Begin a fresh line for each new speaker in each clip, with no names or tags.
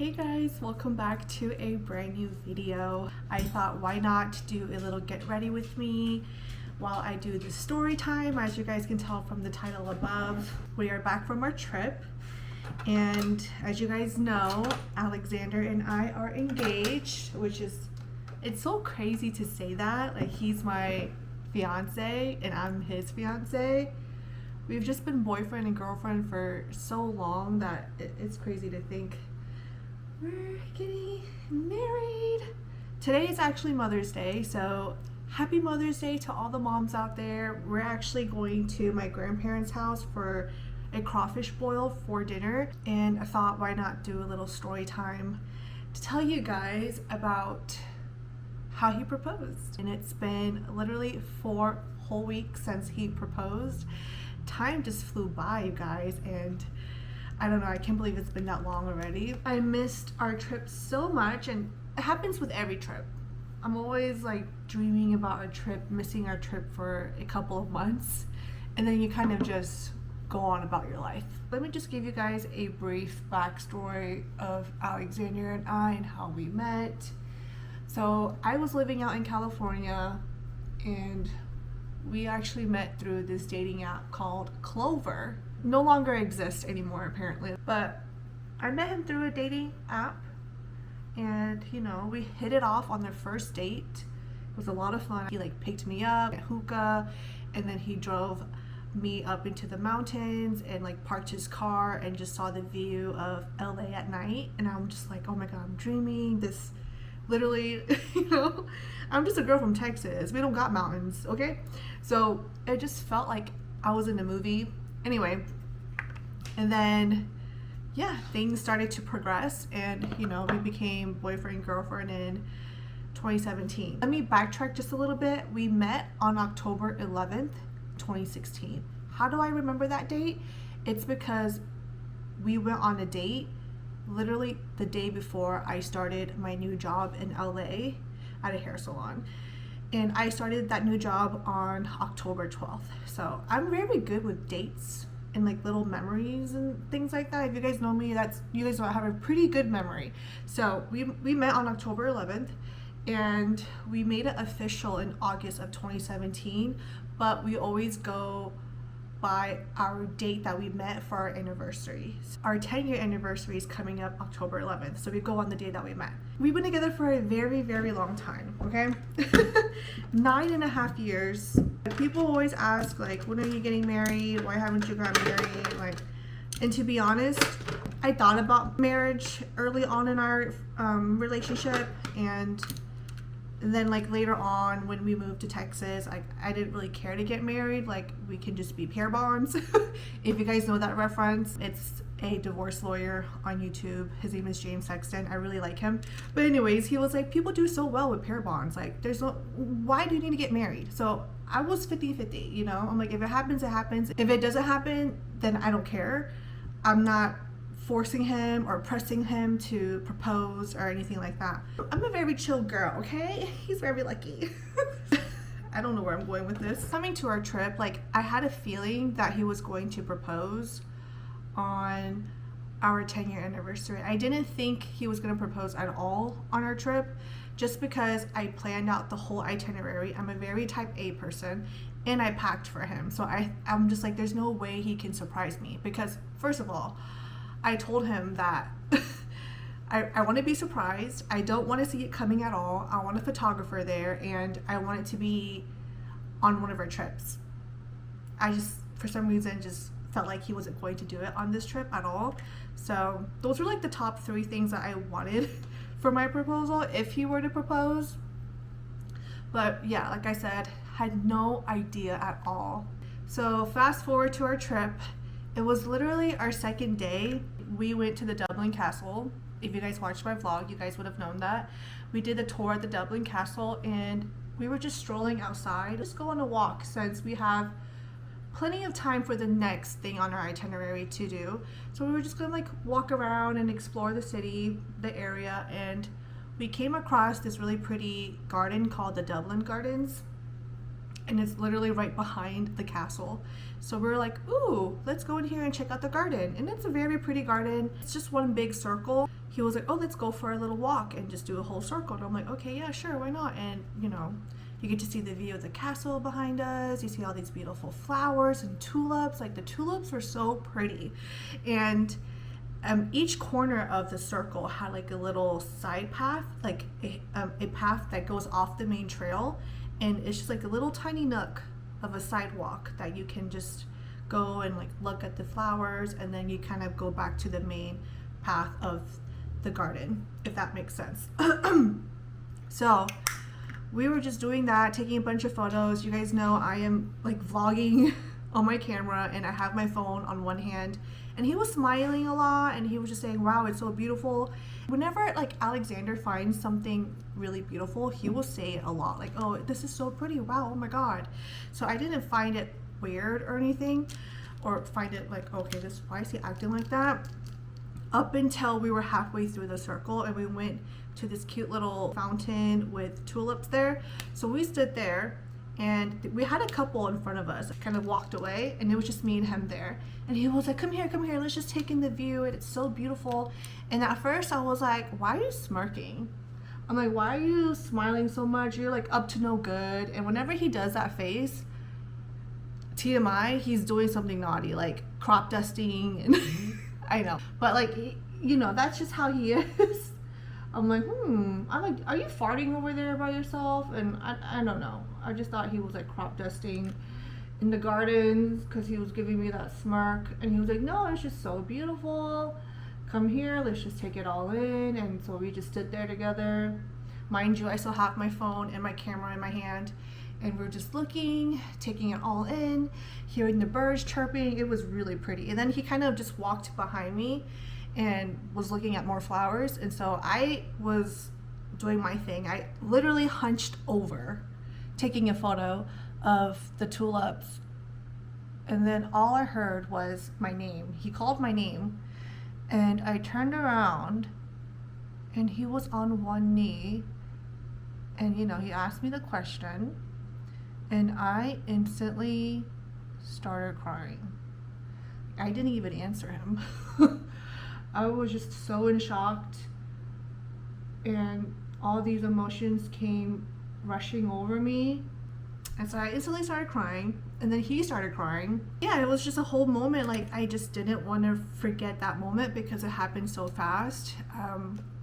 Hey guys, welcome back to a brand new video. I thought why not do a little get ready with me while I do the story time. As you guys can tell from the title above, we are back from our trip, and as you guys know, Alexander and I are engaged, which is, it's so crazy to say that. Like, he's my fiance and I'm his fiance. We've just been boyfriend and girlfriend for so long that it's crazy to think we're getting married. Today is actually Mother's Day, so happy Mother's Day to all the moms out there. We're actually going to my grandparents' house for a crawfish boil for dinner, and I thought why not do a little story time to tell you guys about how he proposed. And it's been literally 4 whole weeks since he proposed. Time just flew by, you guys, and I don't know, I can't believe it's been that long already. I missed our trip so much, and it happens with every trip. I'm always like dreaming about a trip, missing our trip for a couple of months, and then you kind of just go on about your life. Let me just give you guys a brief backstory of Alexander and I and how we met. So I was living out in California, and we actually met through this dating app called Clover. No longer exists anymore apparently, but I met him through a dating app, and you know, we hit it off on the first date. It was a lot of fun. He like picked me up at hookah, and then he drove me up into the mountains and like parked his car and just saw the view of LA at night, and I'm just like, oh my god, I'm dreaming this. Literally, you know, I'm just a girl from Texas. We don't got mountains, okay? So it just felt like I was in a movie. Anyway, and then yeah, things started to progress, and you know, we became boyfriend girlfriend in 2017. Let me backtrack just a little bit. We met on October 11th, 2016. How do I remember that date? It's because we went on a date literally the day before I started my new job in LA at a hair salon. And I started that new job on October 12th. So I'm very good with dates and like little memories and things like that. If you guys know me, you guys know I have a pretty good memory. So we met on October 11th, and we made it official in August of 2017, but we always go by our date that we met for our anniversary. Our 10-year anniversary is coming up October 11th, so we go on the day that we met. We've been together for a very, very long time, okay? 9.5 years. People always ask, like, when are you getting married? Why haven't you gotten married? Like, and to be honest, I thought about marriage early on in our relationship, and then like later on when we moved to Texas, I didn't really care to get married. Like, we can just be pair bonds. If you guys know that reference, it's a divorce lawyer on YouTube. His name is James Sexton. I really like him. But anyways, he was like, people do so well with pair bonds. Like, there's no, why do you need to get married? So I was 50-50, you know? I'm like, if it happens, it happens. If it doesn't happen, then I don't care. I'm not forcing him or pressing him to propose or anything like that. I'm a very chill girl, okay? He's very lucky. I don't know where I'm going with this. Coming to our trip, like, I had a feeling that he was going to propose on our 10-year anniversary. I didn't think he was going to propose at all on our trip, just because I planned out the whole itinerary. I'm a very type A person, and I packed for him. So I'm just like, there's no way he can surprise me, because first of all, I told him that I want to be surprised. I don't want to see it coming at all. I want a photographer there, and I want it to be on one of our trips. I just, for some reason, just felt like he wasn't going to do it on this trip at all. So those were like the top 3 things that I wanted for my proposal if he were to propose. But yeah, like I said, had no idea at all. So fast forward to our trip. It was literally our second day. We went to the Dublin Castle. If you guys watched my vlog, you guys would have known that. We did a tour at the Dublin Castle, and we were just strolling outside, just go on a walk, since we have plenty of time for the next thing on our itinerary to do. So we were just gonna like walk around and explore the city, the area, and we came across this really pretty garden called the Dublin Gardens. And it's literally right behind the castle. So we're like, ooh, let's go in here and check out the garden. And it's a very pretty garden. It's just one big circle. He he was like, oh, let's go for a little walk and just do a whole circle. And I'm like, okay, yeah, sure, why not? And you know, you get to see the view of the castle behind us. You see all these beautiful flowers and tulips. Like the tulips were so pretty. And each corner of the circle had like a little side path, like a path that goes off the main trail. And it's just like a little tiny nook of a sidewalk that you can just go and like look at the flowers, and then you kind of go back to the main path of the garden, if that makes sense. So we were just doing that, taking a bunch of photos. You guys know I am like vlogging on my camera, and I have my phone on one hand, and he was smiling a lot, and he was just saying, wow, it's so beautiful. Whenever like Alexander finds something really beautiful, he will say it a lot, like, oh, this is so pretty, wow, oh my god. So I didn't find it weird or anything, or find it like, okay, why is he acting like that, up until we were halfway through the circle and we went to this cute little fountain with tulips there. So we stood there, and we had a couple in front of us, kind of walked away, and it was just me and him there. And he was like, come here, let's just take in the view, and it's so beautiful. And at first I was like, why are you smirking? I'm like, why are you smiling so much? You're like up to no good. And whenever he does that face, TMI, he's doing something naughty, like crop dusting, and I know, but like, you know, that's just how he is. I'm like, I'm like, are you farting over there by yourself? And I don't know. I just thought he was like crop dusting in the gardens, because he was giving me that smirk. And he was like, no, it's just so beautiful. Come here, let's just take it all in. And so we just stood there together. Mind you, I still have my phone and my camera in my hand. And we're just looking, taking it all in, hearing the birds chirping. It was really pretty. And then he kind of just walked behind me and was looking at more flowers. And so I was doing my thing. I literally hunched over, taking a photo of the tulips. And then all I heard was my name. He called my name, and I turned around, and he was on one knee. And you know, he asked me the question, and I instantly started crying. I didn't even answer him. I was just so in shock, and all these emotions came rushing over me. And so I instantly started crying, and then he started crying. Yeah, it was just a whole moment. Like, I just didn't want to forget that moment because it happened so fast.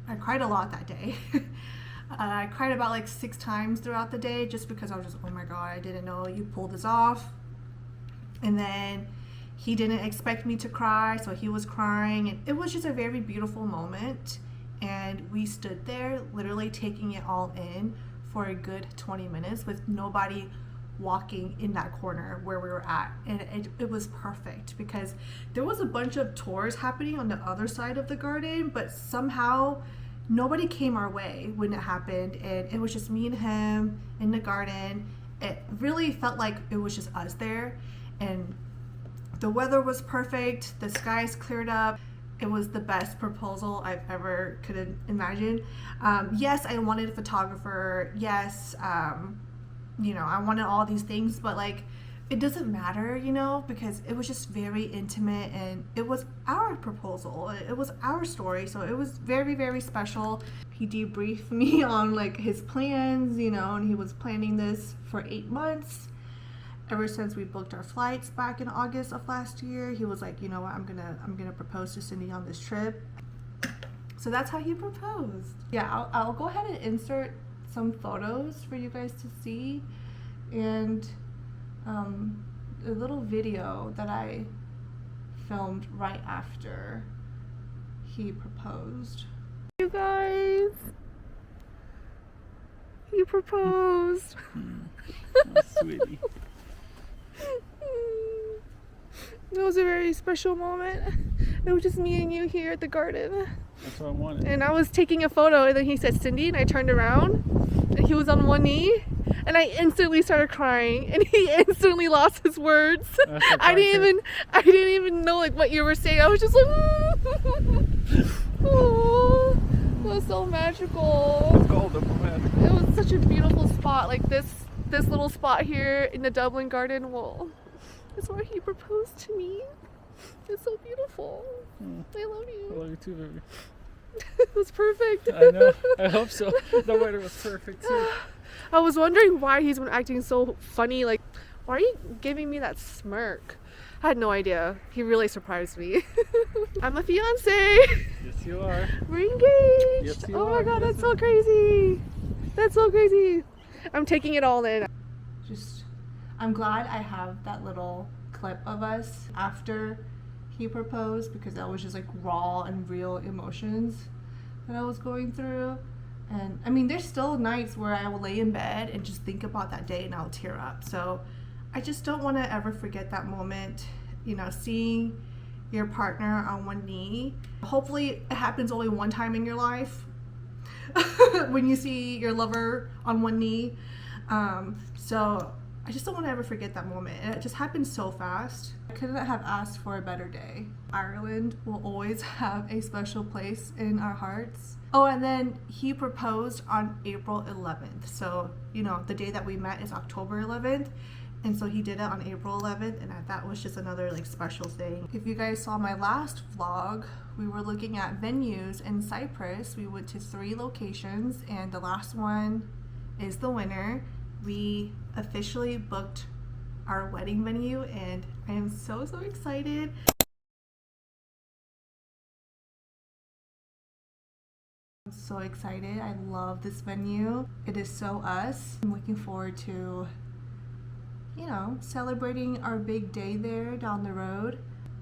I cried a lot that day. I cried about like 6 times throughout the day, just because I was just, oh my god, I didn't know you pulled this off. And then he didn't expect me to cry, so he was crying, and it was just a very beautiful moment. And we stood there literally taking it all in for a good 20 minutes with nobody walking in that corner where we were at. And it was perfect, because there was a bunch of tours happening on the other side of the garden, but somehow nobody came our way when it happened, and it was just me and him in the garden. It really felt like it was just us there, and the weather was perfect, the skies cleared up. It was the best proposal I've ever could imagine. Yes, I wanted a photographer. Yes, you know, I wanted all these things, but like, it doesn't matter, you know, because it was just very intimate, and it was our proposal. It was our story, so it was very, very special. He debriefed me on like his plans, you know, and he was planning this for 8 months. Ever since we booked our flights back in August of last year, he was like, you know what, I'm gonna propose to Cindy on this trip. So that's how he proposed. Yeah, I'll go ahead and insert some photos for you guys to see, and a little video that I filmed right after he proposed. You guys, he proposed.
Oh, sweetie.
It was a very special moment. It was just me and you here at the garden.
That's what I wanted.
And I was taking a photo, and then he said Cindy, and I turned around, and he was on one knee, and I instantly started crying, and he instantly lost his words. I didn't even know like what you were saying. I was just like, oh, it was so magical.
It's called diplomatic.
It was such a beautiful spot, like this little spot here in the Dublin garden. Well, it's where he proposed to me. It's so beautiful. I love you.
I love you too, baby.
It was perfect.
I know. I hope so. The weather was perfect too.
I was wondering why he's been acting so funny. Like, why are you giving me that smirk? I had no idea. He really surprised me. I'm a fiance.
Yes, you are.
We're engaged.
Yes, you
Oh my
are.
god, that's so crazy. That's so crazy. I'm taking it all in. I'm glad I have that little clip of us after he proposed, because that was just like raw and real emotions that I was going through. And I mean, there's still nights where I will lay in bed and just think about that day and I'll tear up. So I just don't want to ever forget that moment, you know, seeing your partner on one knee. Hopefully it happens only one time in your life when you see your lover on one knee. So I just don't want to ever forget that moment. And it just happened so fast. I couldn't have asked for a better day. Ireland will always have a special place in our hearts. Oh, and then he proposed on April 11th. So, you know, the day that we met is October 11th. And so he did it on April 11th, and that was just another like special thing. If you guys saw my last vlog, we were looking at venues in Cyprus. We went to 3 locations, and the last one is the winner. We officially booked our wedding venue, and I am so excited. I'm so excited. I love this venue. It is so us. I'm looking forward to, you know, celebrating our big day there down the road.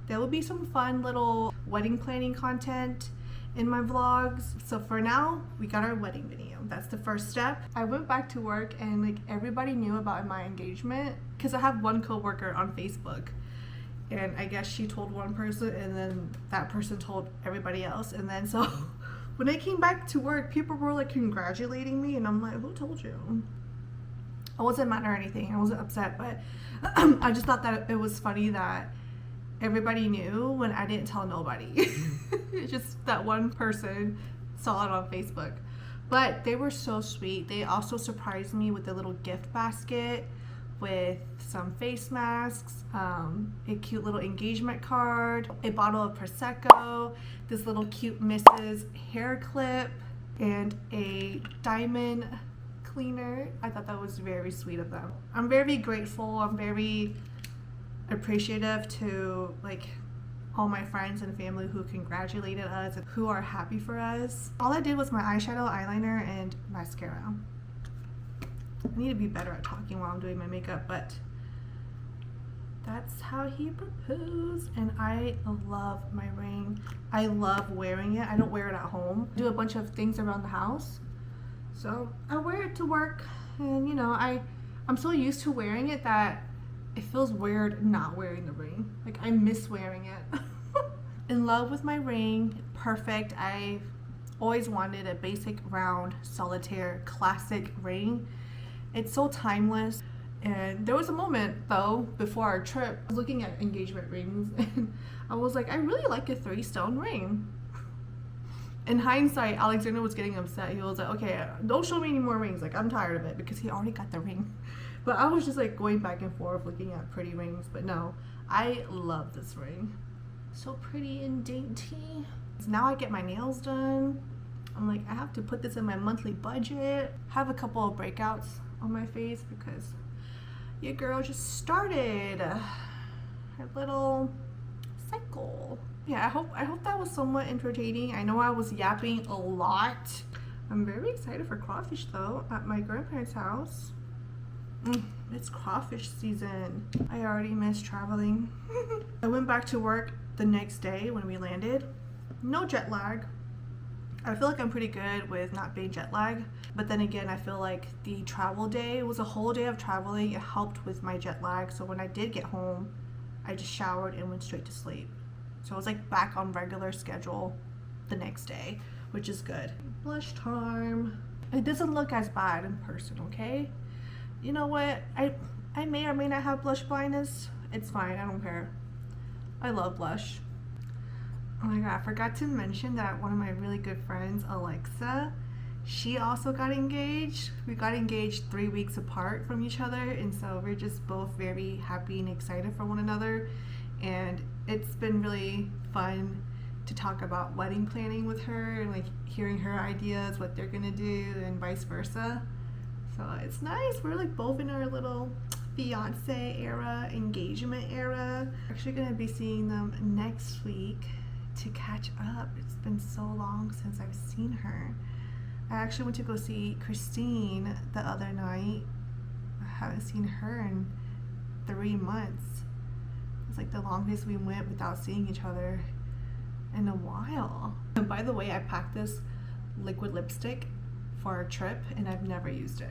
There will be some fun little wedding planning content in my vlogs. So for now, we got our wedding venue. That's the first step. I went back to work and like everybody knew about my engagement because I have one coworker on Facebook, and I guess she told one person and then that person told everybody else, and then so when I came back to work, people were like congratulating me, and I'm like, who told you? I wasn't mad or anything. I wasn't upset, but I just thought that it was funny that everybody knew when I didn't tell nobody. Just that one person saw it on Facebook. But they were so sweet. They also surprised me with a little gift basket with some face masks, a cute little engagement card, a bottle of Prosecco, this little cute Mrs. hair clip, and a diamond cleaner. I thought that was very sweet of them. I'm very grateful. I'm very appreciative to like all my friends and family who congratulated us and who are happy for us. All I did was my eyeshadow, eyeliner, and mascara. I need to be better at talking while I'm doing my makeup, but that's how he proposed, and I love my ring. I love wearing it. I don't wear it at home. I do a bunch of things around the house, so I wear it to work, and you know, I'm so used to wearing it that it feels weird not wearing the ring. Like, I miss wearing it. In love with my ring. Perfect. I've always wanted a basic round solitaire classic ring. It's so timeless. And there was a moment though before our trip, I was looking at engagement rings and I was like, I really like a 3-stone ring. In hindsight, Alexander was getting upset. He was like, okay, don't show me any more rings. Like, I'm tired of it, because he already got the ring. But I was just like going back and forth looking at pretty rings. But no, I love this ring. So pretty and dainty. Now I get my nails done. I'm like, I have to put this in my monthly budget. Have a couple of breakouts on my face because your girl just started her little cycle. Yeah, I hope that was somewhat entertaining. I know I was yapping a lot. I'm very excited for crawfish though at my grandparents' house. It's crawfish season. I already miss traveling. I went back to work the next day when we landed. No jet lag. I feel like I'm pretty good with not being jet lagged, but then again, I feel like the travel day was a whole day of traveling. It helped with my jet lag, so when I did get home, I just showered and went straight to sleep. So I was like back on regular schedule the next day, which is good. Blush time. It doesn't look as bad in person, okay? You know what? I may or may not have blush blindness. It's fine, I don't care. I love blush. Oh my god, I forgot to mention that one of my really good friends, Alexa, she also got engaged. We got engaged 3 weeks apart from each other, and so we're just both very happy and excited for one another. And it's been really fun to talk about wedding planning with her and like hearing her ideas, what they're gonna do, and vice versa. So it's nice. We're like both in our little fiance era, engagement era. Actually gonna be seeing them next week to catch up. It's been so long since I've seen her. I actually went to go see Christine the other night. I haven't seen her in 3 months. It's like the longest we went without seeing each other in a while. And by the way, I packed this liquid lipstick for our trip and I've never used it.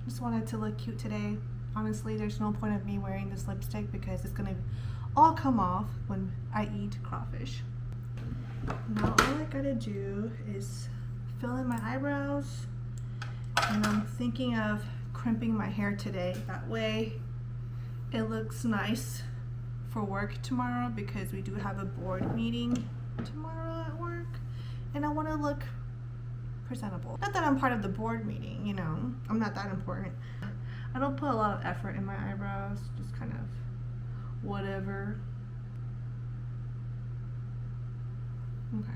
Just wanted to look cute today. Honestly, there's no point of me wearing this lipstick because it's gonna all come off when I eat crawfish. Now all I gotta do is fill in my eyebrows, and I'm thinking of crimping my hair today. That way it looks nice for work tomorrow because we do have a board meeting tomorrow at work and I want to look presentable. Not that I'm part of the board meeting, you know, I'm not that important. I don't put a lot of effort in my eyebrows, just kind of whatever. Okay.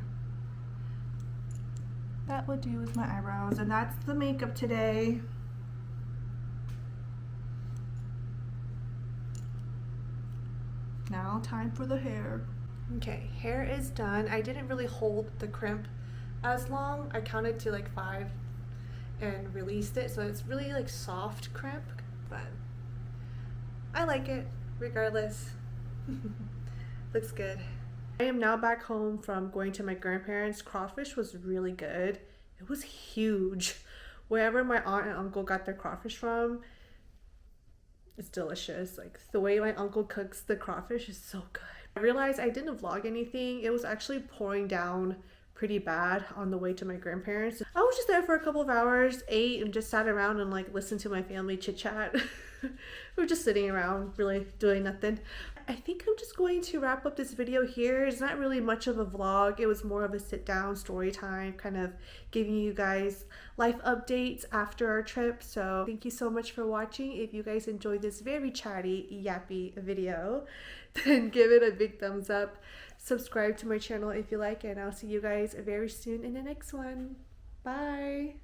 That would do with my eyebrows, and that's the makeup today. Now time for the hair. Okay, hair is done. I didn't really hold the crimp as long. I counted to like 5 and released it, so it's really like soft crimp, but I like it regardless. Looks good. I am now back home from going to my grandparents'. Crawfish was really good. It was huge. Wherever my aunt and uncle got their crawfish from, it's delicious. Like the way my uncle cooks the crawfish is so good. I realized I didn't vlog anything. It was actually pouring down pretty bad on the way to my grandparents. I was just there for a couple of hours, ate, and just sat around and like listened to my family chit chat. We were just sitting around really doing nothing. I think I'm just going to wrap up this video here. It's not really much of a vlog. It was more of a sit down story time, kind of giving you guys life updates after our trip. So thank you so much for watching. If you guys enjoyed this very chatty, yappy video, then give it a big thumbs up. Subscribe to my channel if you like, and I'll see you guys very soon in the next one. Bye.